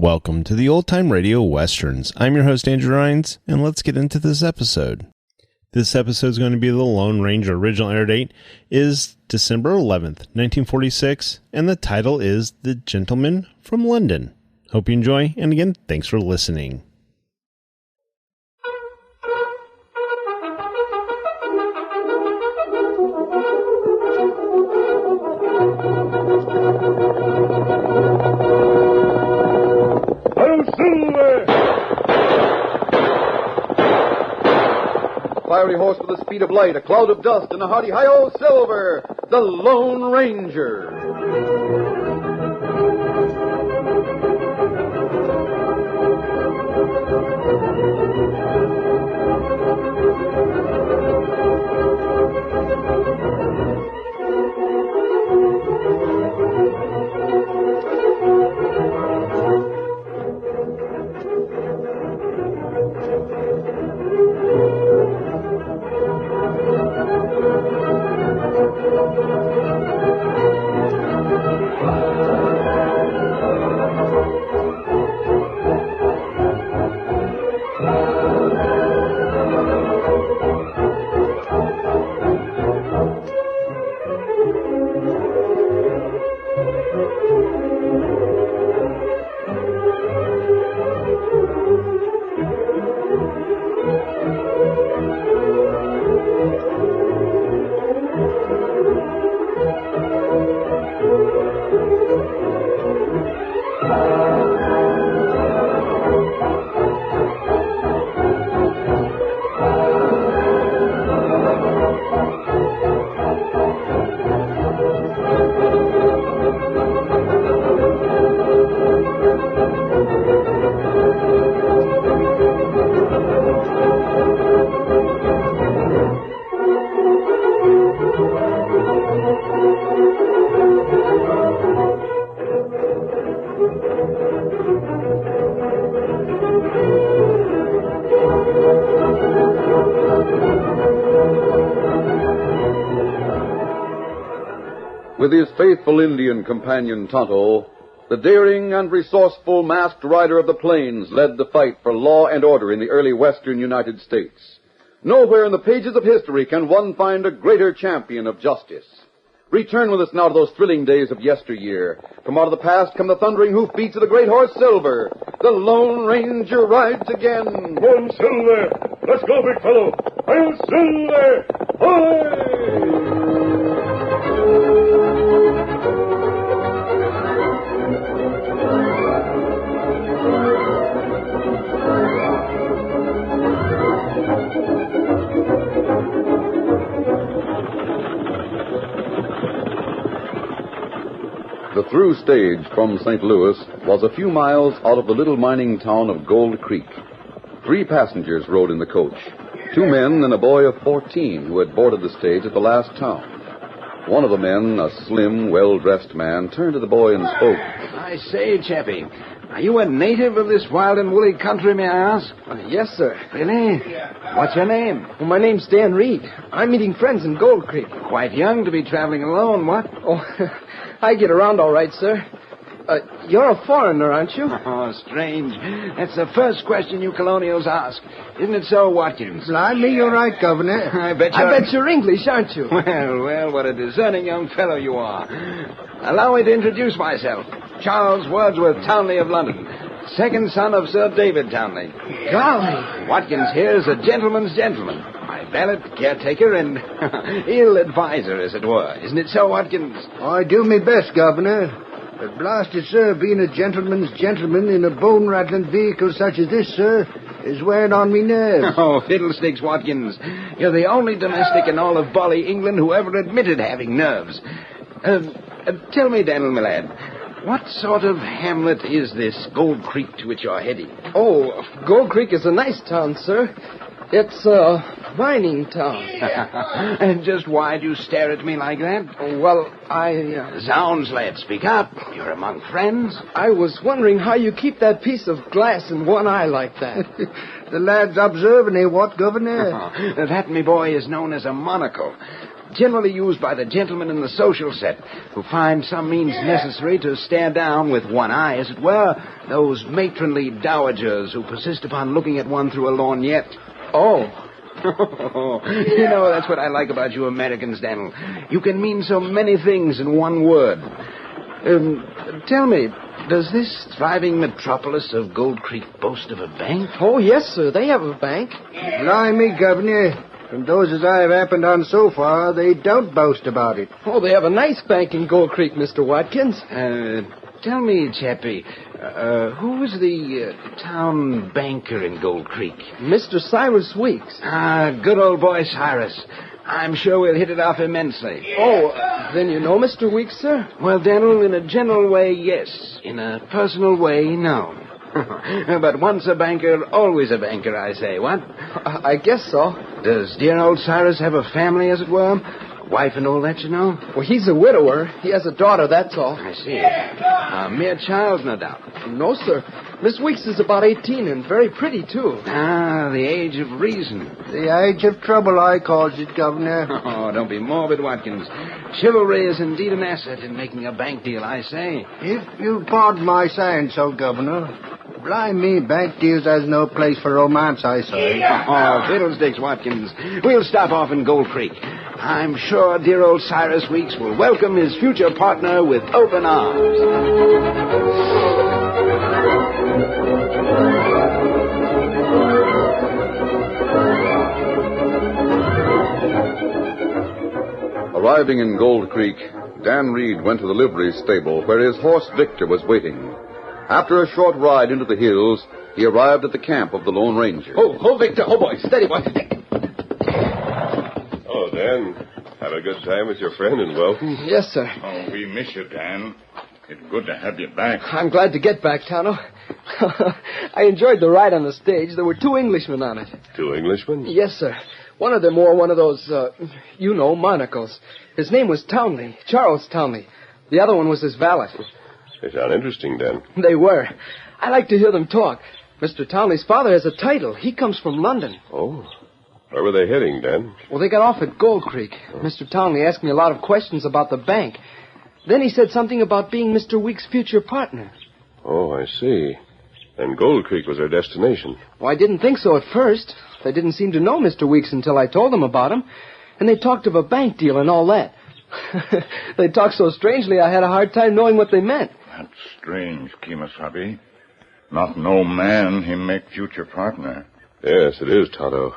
Welcome to the Old Time Radio Westerns. I'm your host, Andrew Rines, and let's get into this episode. This episode is going to be the Lone Ranger. Original air date is December 11th, 1946, and the title is The Gentleman from London. Hope you enjoy, and again, thanks for listening. Fiery horse with the speed of light, a cloud of dust, and a hearty hi-yo Silver, the Lone Ranger. With his faithful Indian companion Tonto, the daring and resourceful masked rider of the plains led the fight for law and order in the early western United States. Nowhere in the pages of history can one find a greater champion of justice. Return with us now to those thrilling days of yesteryear. From out of the past come the thundering hoofbeats of the great horse Silver. The Lone Ranger rides again. Come on, Silver. Let's go, big fellow. I'll Silver. Hoy! The through stage from St. Louis was a few miles out of the little mining town of Gold Creek. 3 passengers rode in the coach. 2 men and a boy of 14 who had boarded the stage at the last town. One of the men, a slim, well-dressed man, turned to the boy and spoke. I say, chappie, are you a native of this wild and woolly country, may I ask? Yes, sir. Really? What's your name? Well, my name's Dan Reed. I'm meeting friends in Gold Creek. Quite young to be traveling alone, what? Oh, I get around all right, sir. You're a foreigner, aren't you? Oh, strange. That's the first question you colonials ask. Isn't it so, Watkins? Blimey, you're right, Governor. I bet you're English, aren't you? Well, what a discerning young fellow you are. Allow me to introduce myself. Charles Wordsworth Townley of London, second son of Sir David Townley. Golly. Watkins here is a gentleman's gentleman. My valet, caretaker, and ill advisor, as it were. Isn't it so, Watkins? I do my best, Governor. But blasted, sir, being a gentleman's gentleman in a bone-rattling vehicle such as this, sir, is wearing on me nerves. Oh, fiddlesticks, Watkins. You're the only domestic in all of Bally, England, who ever admitted having nerves. Tell me, Daniel, my lad, what sort of hamlet is this Gold Creek to which you're heading? Oh, Gold Creek is a nice town, sir. It's a mining town. And just why do you stare at me like that? Well, Zounds, lad, speak up. You're among friends. I was wondering how you keep that piece of glass in one eye like that. The lad's observing, what, Governor? That, me boy, is known as a monocle. generally used by the gentlemen in the social set, who find some means necessary to stare down with one eye, as it were, those matronly dowagers who persist upon looking at one through a lorgnette. Oh. You know, that's what I like about you Americans, Daniel. You can mean so many things in one word. Tell me, does this thriving metropolis of Gold Creek boast of a bank? Oh, yes, sir. They have a bank. Blimey, Governor. From those as I've happened on so far, they don't boast about it. Oh, they have a nice bank in Gold Creek, Mr. Watkins. Tell me, Chappie, who was the town banker in Gold Creek? Mr. Cyrus Weeks. Ah, good old boy Cyrus. I'm sure we'll hit it off immensely. Oh, then you know Mr. Weeks, sir? Well, Daniel, in a general way, yes. In a personal way, no. But once a banker, always a banker, I say. What? I guess so. Does dear old Cyrus have a family, as it were? A wife and all that, you know? Well, he's a widower. He has a daughter, that's all. I see. A mere child, no doubt. No, sir. Miss Weeks is about 18 and very pretty, too. Ah, the age of reason. The age of trouble, I calls it, Governor. Oh, don't be morbid, Watkins. Chivalry is indeed an asset in making a bank deal, I say. If you pardon my saying so, Governor. Blimey, bank deals has no place for romance, I say. Oh, fiddlesticks, Watkins. We'll stop off in Gold Creek. I'm sure dear old Cyrus Weeks will welcome his future partner with open arms. Arriving in Gold Creek, Dan Reed went to the livery stable where his horse Victor was waiting. After a short ride into the hills, he arrived at the camp of the Lone Ranger. Oh, Victor. Oh, boy. Steady, boy. Oh, Dan. Have a good time with your friend and welcome. Yes, sir. Oh, we miss you, Dan. It's good to have you back. I'm glad to get back, Tonto. I enjoyed the ride on the stage. There were 2 Englishmen on it. 2 Englishmen? Yes, sir. One of them wore one of those, monocles. His name was Townley, Charles Townley. The other one was his valet. They sound interesting, Dan. They were. I like to hear them talk. Mr. Townley's father has a title. He comes from London. Oh. Where were they heading, Dan? Well, they got off at Gold Creek. Mr. Townley asked me a lot of questions about the bank. Then he said something about being Mr. Weeks' future partner. Oh, I see. And Gold Creek was their destination. Well, I didn't think so at first. They didn't seem to know Mr. Weeks until I told them about him. And they talked of a bank deal and all that. They talked so strangely I had a hard time knowing what they meant. That's strange, Kemosabe. Not no man him make future partner. Yes, it is, Tonto.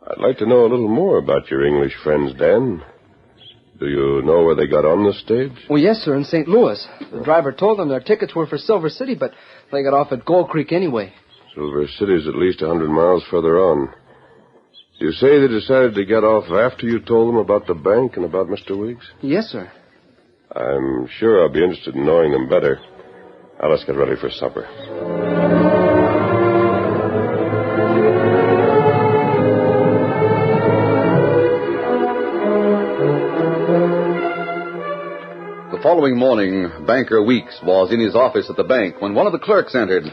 I'd like to know a little more about your English friends, Dan. Do you know where they got on the stage? Well, yes, sir, in St. Louis. The driver told them their tickets were for Silver City, but they got off at Gold Creek anyway. Silver City's at least 100 miles further on. You say they decided to get off after you told them about the bank and about Mr. Weeks? Yes, sir. I'm sure I'll be interested in knowing them better. Now, let's get ready for supper. The following morning, Banker Weeks was in his office at the bank when one of the clerks entered.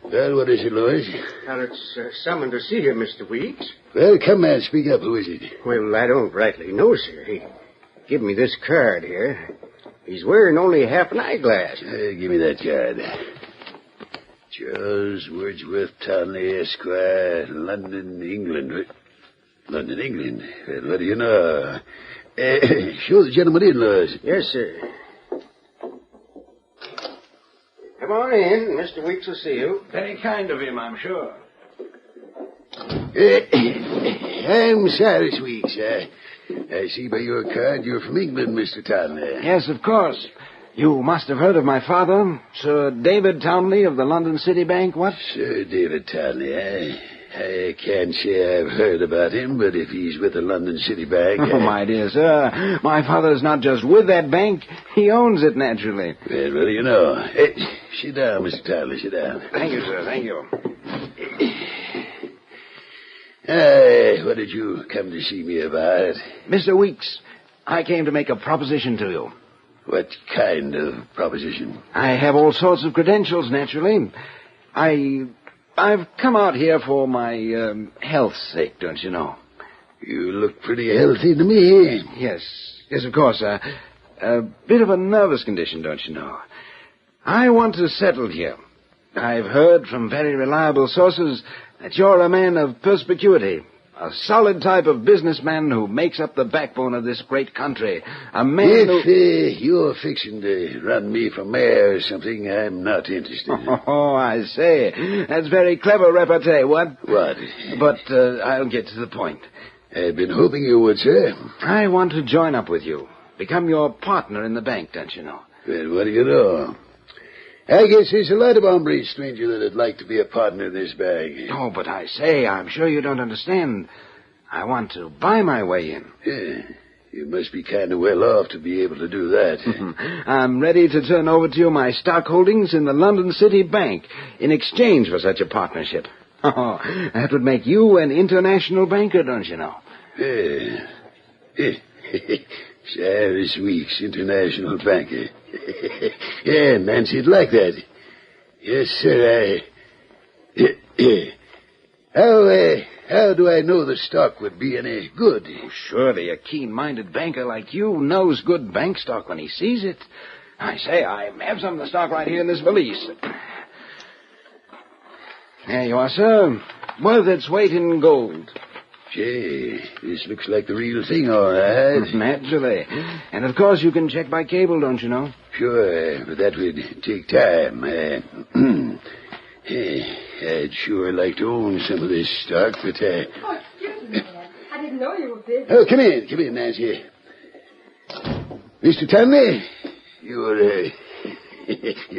Well, what is it, Louis? Well, it's someone to see you, Mr. Weeks. Well, come, man, speak up. Who is it? Well, I don't rightly know, sir. He gave me this card here. He's wearing only half an eyeglass. Give me that card. Charles Wordsworth Townley, Esquire, London, England. London, England? Well, what do you know? Show the gentleman in, Louis. Yes, sir. Come on in. Mr. Weeks will see you. Very kind of him, I'm sure. I'm Cyrus Weeks. I see by your card you're from England, Mr. Townley. Yes, of course. You must have heard of my father, Sir David Townley of the London City Bank, what? Sir David Townley, I can't say I've heard about him, but if he's with the London City Bank... Oh, my dear sir, my father's not just with that bank, he owns it, naturally. Well, what do you know? Hey, sit down, Mr. Townley, sit down. Thank you, sir, thank you. What did you come to see me about? Mr. Weeks, I came to make a proposition to you. What kind of proposition? I have all sorts of credentials, naturally. I've come out here for my health's sake, don't you know. You look pretty healthy to me. Yes, of course. A bit of a nervous condition, don't you know? I want to settle here. I've heard from very reliable sources that you're a man of perspicuity. A solid type of businessman who makes up the backbone of this great country. A man If you're fixing to run me for mayor or something, I'm not interested. Oh, I say. That's very clever repartee, what? What? But I'll get to the point. I've been hoping you would, sir. I want to join up with you. Become your partner in the bank, don't you know? Well, what do you know? I guess there's a lot of hombres, stranger, that'd like to be a partner in this bag. Oh, but I say, I'm sure you don't understand. I want to buy my way in. Yeah, you must be kind of well off to be able to do that. I'm ready to turn over to you my stock holdings in the London City Bank in exchange for such a partnership. Oh, that would make you an international banker, don't you know? Cyrus Weeks, international banker. Yeah, Nancy'd like that. Yes, sir, How do I know the stock would be any good? Oh, surely a keen-minded banker like you knows good bank stock when he sees it. I say, I have some of the stock right here in this valise. There you are, sir. Worth its weight in gold. Gee, this looks like the real thing, all right. Naturally. And, of course, you can check by cable, don't you know? Sure, but that would take time. I'd sure like to own some of this stock, but... Oh, excuse me, man. I didn't know you were busy. Oh, come in, Nancy. Mr. Tanley, your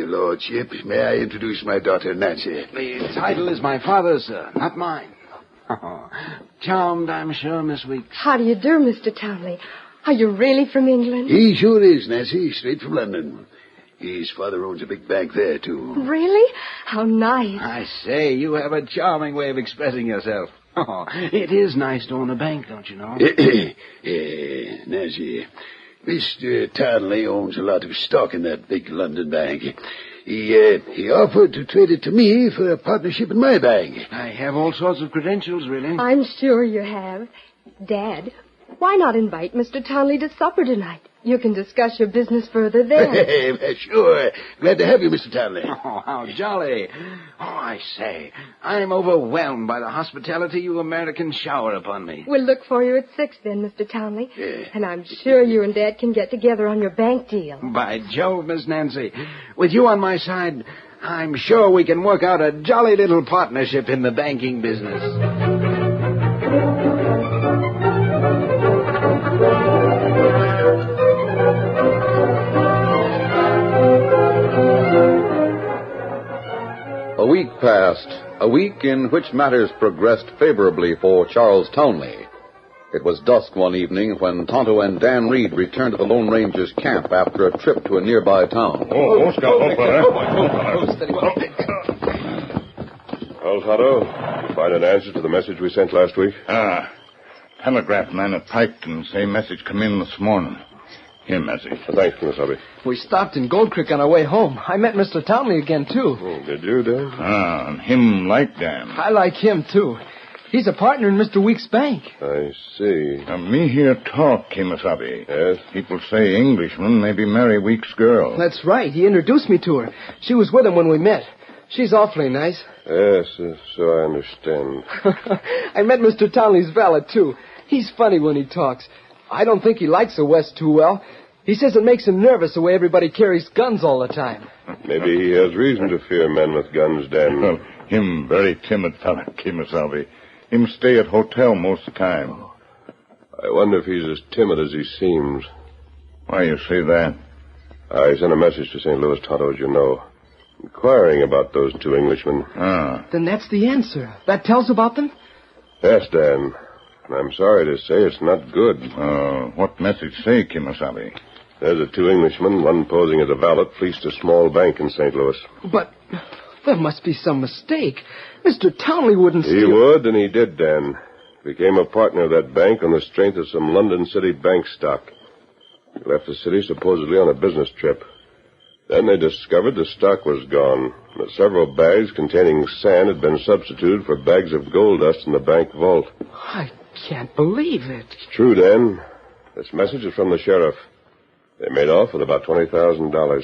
lordship, may I introduce my daughter, Nancy? The title is my father's, sir, not mine. Oh, charmed, I'm sure, Miss Weeks. How do you do, Mr. Townley? Are you really from England? He sure is, Nancy, straight from London. His father owns a big bank there, too. Really? How nice. I say, you have a charming way of expressing yourself. Oh, it is nice to own a bank, don't you know? Nancy, Mr. Townley owns a lot of stock in that big London bank. He offered to trade it to me for a partnership in my bank. I have all sorts of credentials, really. I'm sure you have. Dad, why not invite Mr. Townley to supper tonight? You can discuss your business further there. Sure. Glad to have you, Mr. Townley. Oh, how jolly. Oh, I say, I'm overwhelmed by the hospitality you Americans shower upon me. We'll look for you at 6 then, Mr. Townley. Yeah. And I'm sure you and Dad can get together on your bank deal. By Jove, Miss Nancy, with you on my side, I'm sure we can work out a jolly little partnership in the banking business. A week passed, a week in which matters progressed favorably for Charles Townley. It was dusk one evening when Tonto and Dan Reed returned to the Lone Ranger's camp after a trip to a nearby town. Well, Tonto, you find an answer to the message we sent last week? Telegraph man at Piketon say message come in this morning. Here, message. Thanks, Kimasabi. We stopped in Gold Creek on our way home. I met Mr. Townley again, too. Oh, did you, Dan? And him like Dan. I like him, too. He's a partner in Mr. Weeks' bank. I see. Me hear talk, Kimasabi. Yes? People say Englishman maybe marry Weeks' girl. That's right. He introduced me to her. She was with him when we met. She's awfully nice. Yes, so I understand. I met Mr. Townley's valet, too. He's funny when he talks. I don't think he likes the West too well. He says it makes him nervous the way everybody carries guns all the time. Maybe he has reason to fear men with guns, Dan. Him very timid fella, Kimasabi. Him stay at hotel most of the time. I wonder if he's as timid as he seems. Why you say that? I sent a message to St. Louis, Tonto, as you know, inquiring about those two Englishmen. Then that's the answer. That tells about them? Yes, Dan. And I'm sorry to say it's not good. What message say, Kimasabi? There's the two Englishmen, one posing as a valet, fleeced a small bank in St. Louis. But there must be some mistake. Mr. Townley wouldn't steal... He would, and he did, Dan. Became a partner of that bank on the strength of some London City bank stock. He left the city supposedly on a business trip. Then they discovered the stock was gone. That several bags containing sand had been substituted for bags of gold dust in the bank vault. I can't believe it. It's true, Dan. This message is from the sheriff. They made off with about $20,000.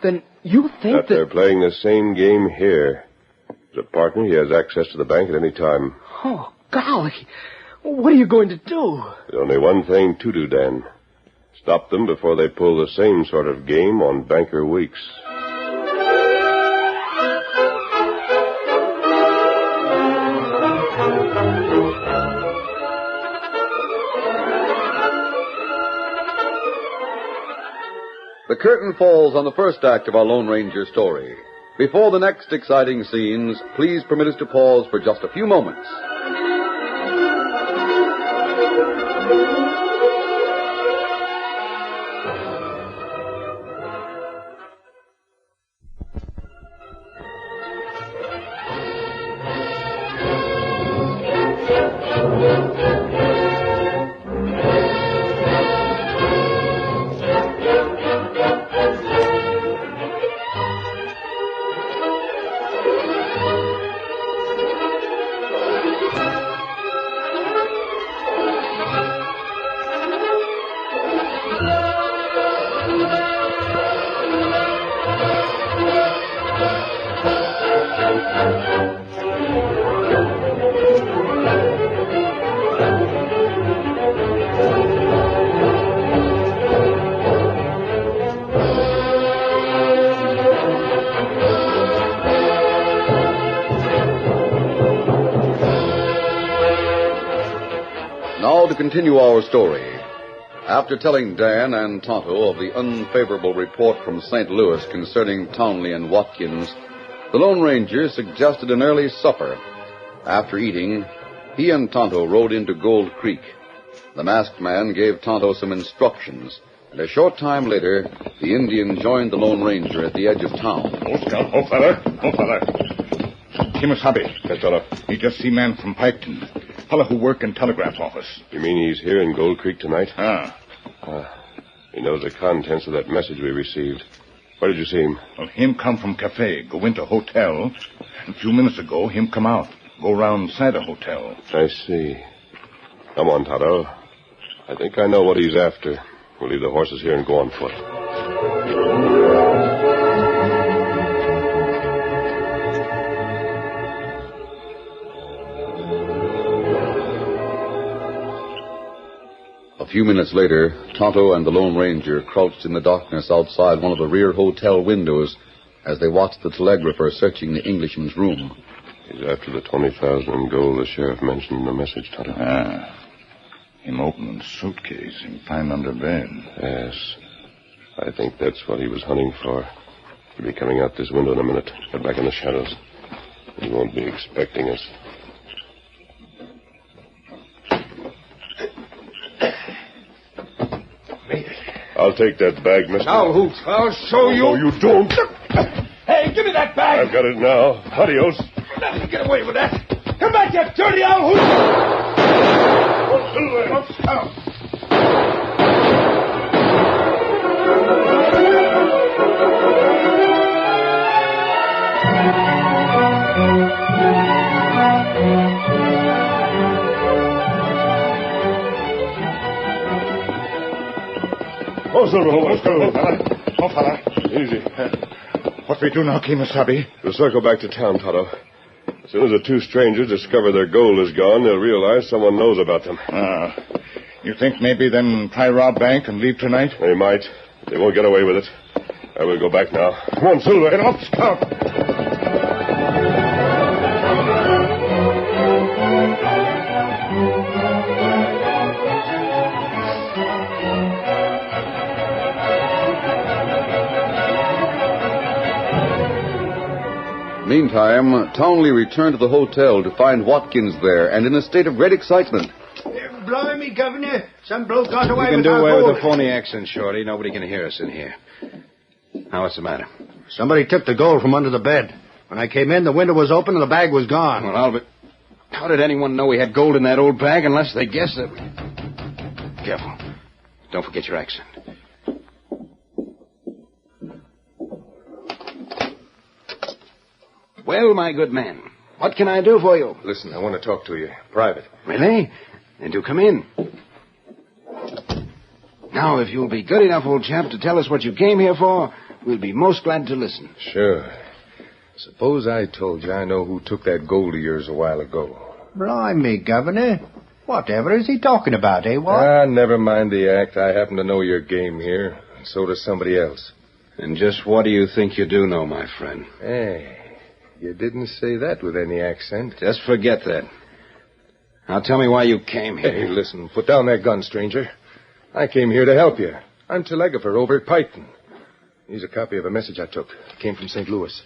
Then you think that they're playing the same game here. As a partner, he has access to the bank at any time. Oh, golly. What are you going to do? There's only one thing to do, Dan. Stop them before they pull the same sort of game on Banker Weeks. The curtain falls on the first act of our Lone Ranger story. Before the next exciting scenes, please permit us to pause for just a few moments. Now to continue our story. After telling Dan and Tonto of the unfavorable report from St. Louis concerning Townley and Watkins, the Lone Ranger suggested an early supper. After eating, he and Tonto rode into Gold Creek. The masked man gave Tonto some instructions, and a short time later, the Indian joined the Lone Ranger at the edge of town. Oh, fella. Kimasabi. Yes, Tonto. He just see man from Piketon. Fellow who work in telegraph office. You mean he's here in Gold Creek tonight? He knows the contents of that message we received. Where did you see him? Well, him come from cafe, go into hotel. A few minutes ago, him come out. Go round inside a hotel. I see. Come on, Tonto. I think I know what he's after. We'll leave the horses here and go on foot. A few minutes later, Tonto and the Lone Ranger crouched in the darkness outside one of the rear hotel windows as they watched the telegrapher searching the Englishman's room. He's after the $20,000 in gold the sheriff mentioned in the message, Tonto. Him open suitcase, him find under bed. Yes. I think that's what he was hunting for. He'll be coming out this window in a minute. Get back in the shadows. He won't be expecting us. I'll take that bag, mister. Now, Hoots, I'll show you. No, you don't. Hey, give me that bag. I've got it now. Adios. Nothing get away with that. Come back, you dirty old Hoots. Oh, fella. Easy. What we do now, Kimasabi? We'll circle back to town, Tonto. As soon as the two strangers discover their gold is gone, they'll realize someone knows about them. You think maybe then try rob bank and leave tonight? They might. They won't get away with it. I will go back now. Come on, Silver. Get off, Scout. Meantime, Townley returned to the hotel to find Watkins there and in a state of great excitement. Blimey, Governor. Some bloke got away You can with do our away gold. with a phony accent, Shorty. Nobody can hear us in here. Now, what's the matter? Somebody took the gold from under the bed. When I came in, the window was open and the bag was gone. Well, Albert, how did anyone know we had gold in that old bag unless they guessed that we... Careful. Don't forget your accent. Well, my good man, what can I do for you? Listen, I want to talk to you. Private. Really? And to come in. Now, if you'll be good enough, old chap, to tell us what you came here for, we'll be most glad to listen. Sure. Suppose I told you I know who took that gold of yours a while ago. Blimey, Governor. Whatever is he talking about, eh, what? Never mind the act. I happen to know your game here, and so does somebody else. And just what do you think you do know, my friend? Hey, you didn't say that with any accent. Just forget that. Now tell me why you came here. Hey, listen, put down that gun, stranger. I came here to help you. I'm telegrapher over at Piketon. Here's a copy of a message I took. It came from St. Louis.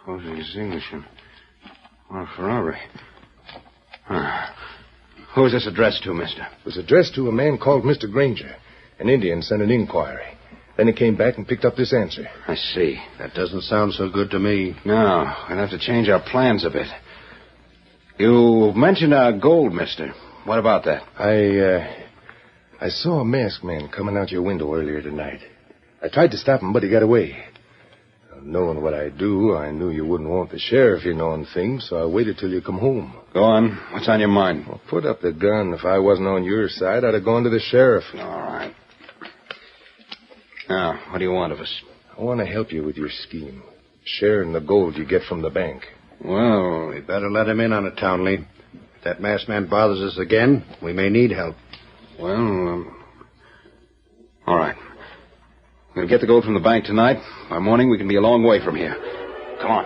Posing as Englishman. Well, for robbery. Who is this addressed to, mister? It was addressed to a man called Mr. Granger. An Indian sent an inquiry. Then he came back and picked up this answer. I see. That doesn't sound so good to me. No, we'll have to change our plans a bit. You mentioned our gold, mister. What about that? I saw a masked man coming out your window earlier tonight. I tried to stop him, but he got away. Knowing what I do, I knew you wouldn't want the sheriff in on things, so I waited till you come home. Go on. What's on your mind? Well, put up the gun. If I wasn't on your side, I'd have gone to the sheriff. All right. Now, what do you want of us? I want to help you with your scheme. Sharing the gold you get from the bank. Well, we better let him in on it, Townley. If that masked man bothers us again, we may need help. Well, all right. We'll get the gold from the bank tonight. By morning, we can be a long way from here. Come on.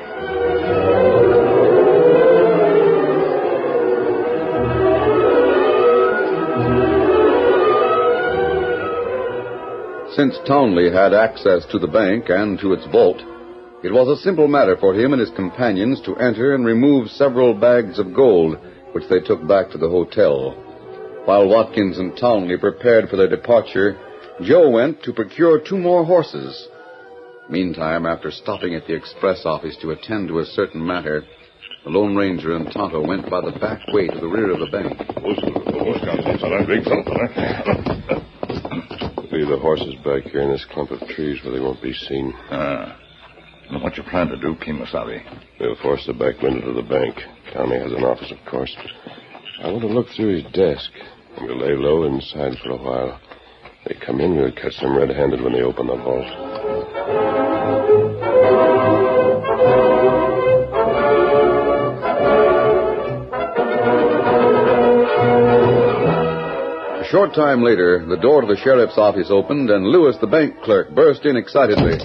Since Townley had access to the bank and to its vault, it was a simple matter for him and his companions to enter and remove several bags of gold, which they took back to the hotel. While Watkins and Townley prepared for their departure, Joe went to procure 2 more horses. Meantime, after stopping at the express office to attend to a certain matter, the Lone Ranger and Tonto went by the back way to the rear of the bank. Leave the horses back here in this clump of trees where they won't be seen. And what you plan to do, Kimasabi? We'll force the back window to the bank. Tommy has an office, of course. I want to look through his desk. And we'll lay low inside for a while. They come in, we'll catch them red-handed when they open the vault. A short time later, the door to the sheriff's office opened, and Lewis, the bank clerk, burst in excitedly.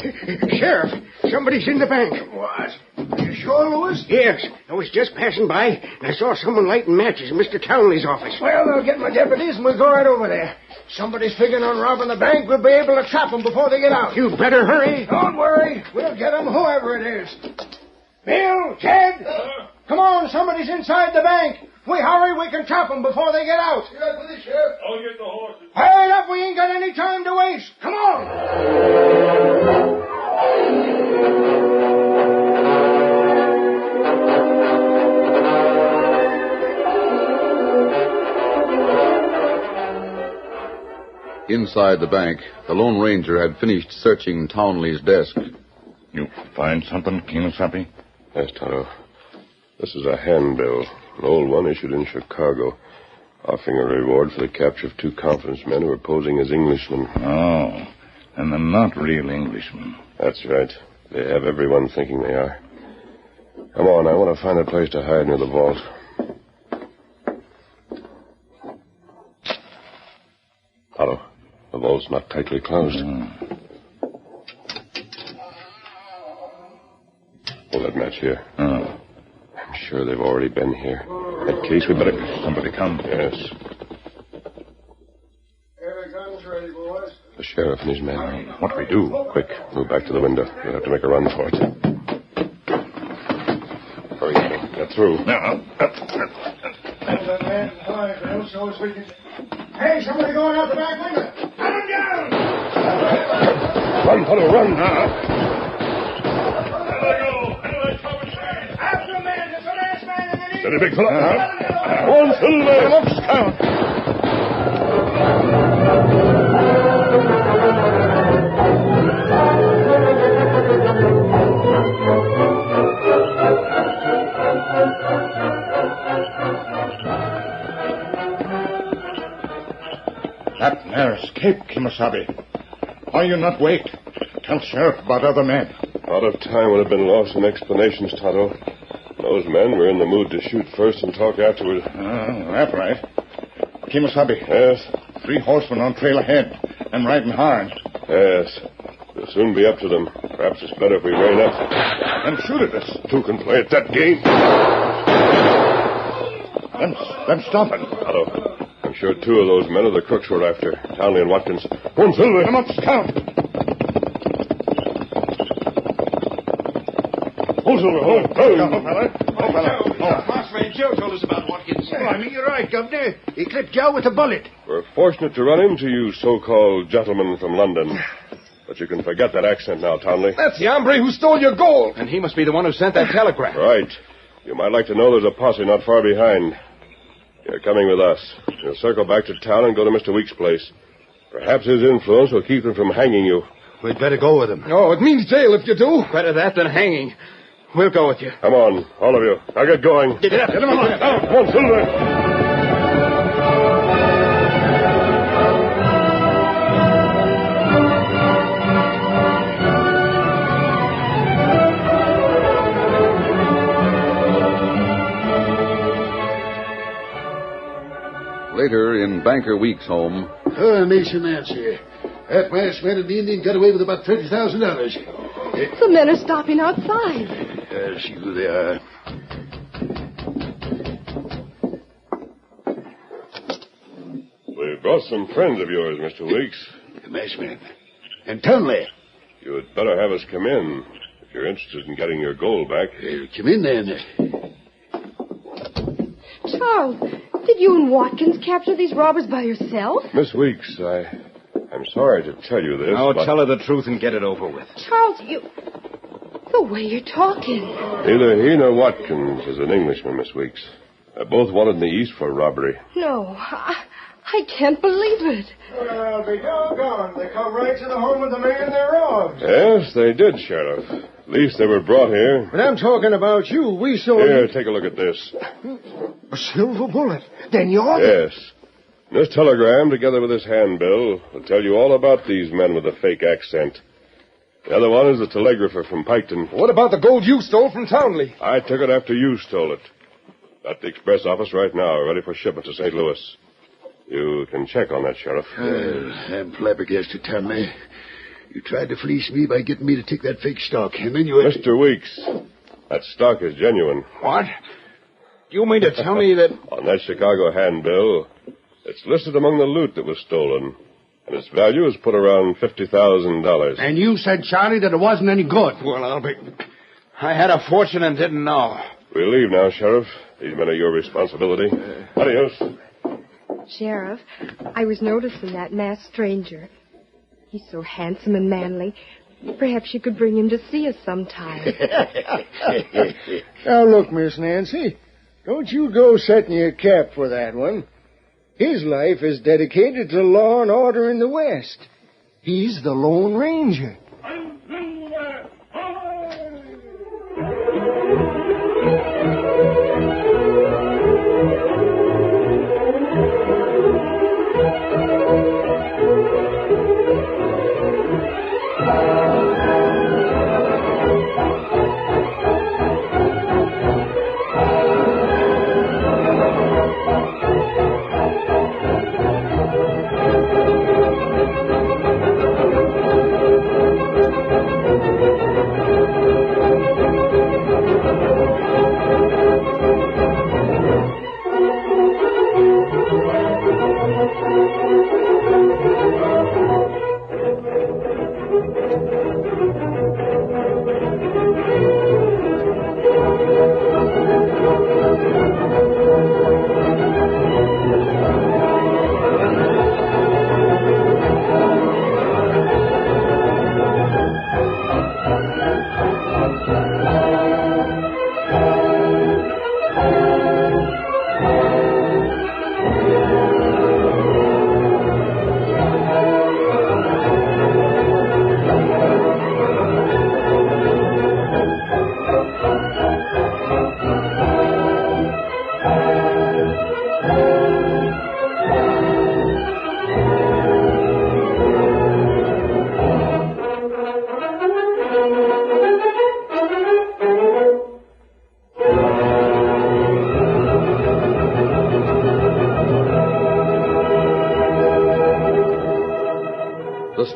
Sheriff, somebody's in the bank. What? Are you sure, Lewis? Yes. I was just passing by, and I saw someone lighting matches in Mr. Townley's office. Well, I'll get my deputies, and we'll go right over there. Somebody's figuring on robbing the bank. We'll be able to trap them before they get out. You better hurry. Don't worry. We'll get them, whoever it is. Bill, Ted, come on. Somebody's inside the bank. If we hurry, we can trap them before they get out. I'll get the horses. Hurry up. We ain't got any time to waste. Come on. Inside the bank, the Lone Ranger had finished searching Townley's desk. You find something, Kimasabi? Yes, Tonto. This is a handbill, an old one issued in Chicago, offering a reward for the capture of 2 confidence men who were posing as Englishmen. Oh, and they're not real Englishmen. That's right. They have everyone thinking they are. Come on, I want to find a place to hide near the vault. Tonto, the vault's not tightly closed. Hold that match here. I'm sure they've already been here. In that case, we better... Somebody come. Yes. Here, guns ready, boys. The sheriff and his men. What do we do? Quick, move back to the window. We'll have to make a run for it. Hurry, Tonto. Get through. Hey, somebody going out the back window. Cut him down! Run, Tonto, run! After him, man. There's a last man in the knee. Steady, big fella. One, Silver. Look, Scout. escape, Kimasabi. Why you not wait? Tell Sheriff about other men. A lot of time would have been lost in explanations, Tonto. Those men were in the mood to shoot first and talk afterward. That's right. Kimasabi. Yes? 3 horsemen on trail ahead and riding hard. Yes. We'll soon be up to them. Perhaps it's better if we rein up. And shoot at us. 2 can play at that game. Them stopping. Tonto, I'm sure 2 of those men are the crooks we're after. Townley and Watkins. One Silver. Come up, scout. Hold, Silver. Hold. Marksman Joe told us about Watkins. I mean, you're right, Governor. He clipped Joe with a bullet. We're fortunate to run into you so-called gentlemen from London. But you can forget that accent now, Townley. That's the hombre who stole your gold. And he must be the one who sent that telegram. Right. You might like to know there's a posse not far behind. You're coming with us. You'll circle back to town and go to Mr. Weeks' place. Perhaps his influence will keep them from hanging you. We'd better go with him. Oh, it means jail if you do. Better that than hanging. We'll go with you. Come on, all of you. Now get going. Get up. Get him along. Come on, Silver. Later, in Banker Weeks' home. Oh, Mason Nancy. That masked man and the Indian got away with about $30,000. The men are stopping outside. I'll see who they are. We've brought some friends of yours, Mr. Weeks. The masked man. And Townley. You had better have us come in if you're interested in getting your gold back. Come in, then. Charles, did you and Watkins capture these robbers by yourself? Miss Weeks, I'm sorry to tell you this, Oh, but tell her the truth and get it over with. Charles, the way you're talking. neither he nor Watkins is an Englishman, Miss Weeks. They're both wanted in the East for robbery. No, I can't believe it. Well, be doggone. They come right to the home of the man they robbed. Yes, they did, Sheriff. At least they were brought here. But I'm talking about you. We saw... Here, take a look at this. A silver bullet. Then you're... Yes. This telegram, together with this handbill, will tell you all about these men with a fake accent. The other one is the telegrapher from Piketon. What about the gold you stole from Townley? I took it after you stole it. At the express office right now, ready for shipment to St. Louis. You can check on that, Sheriff. I'm flabbergasted, Townley. You tried to fleece me by getting me to take that fake stock, and then you... Mr. Weeks, that stock is genuine. What? You mean to tell me that... On that Chicago handbill, it's listed among the loot that was stolen, and its value is put around $50,000. And you said, Charlie, that it wasn't any good. Well, I had a fortune and didn't know. We'll leave now, Sheriff. These men are your responsibility. Adios. Sheriff, I was noticing that masked stranger. He's so handsome and manly. Perhaps you could bring him to see us sometime. Now, look, Miss Nancy. Don't you go setting your cap for that one. His life is dedicated to law and order in the West. He's the Lone Ranger.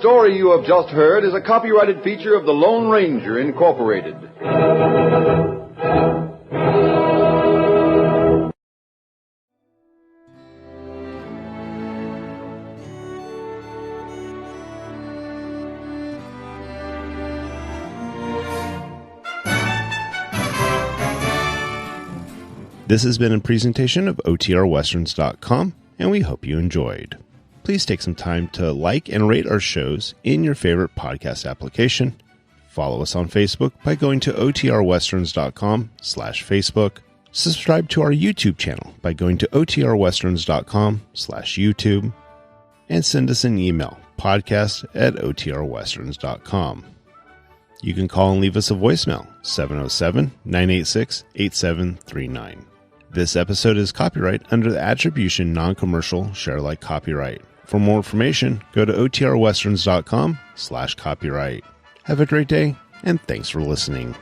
story you have just heard is a copyrighted feature of the Lone Ranger, Incorporated. This has been a presentation of OTRWesterns.com, and we hope you enjoyed. Please take some time to like and rate our shows in your favorite podcast application. Follow us on Facebook by going to OTRWesterns.com/Facebook. Subscribe to our YouTube channel by going to OTRWesterns.com/YouTube. And send us an email, podcast@OTRWesterns.com. You can call and leave us a voicemail, 707-986-8739. This episode is copyright under the Attribution Non-Commercial Share-alike copyright. For more information, go to OTRWesterns.com/copyright. Have a great day, and thanks for listening.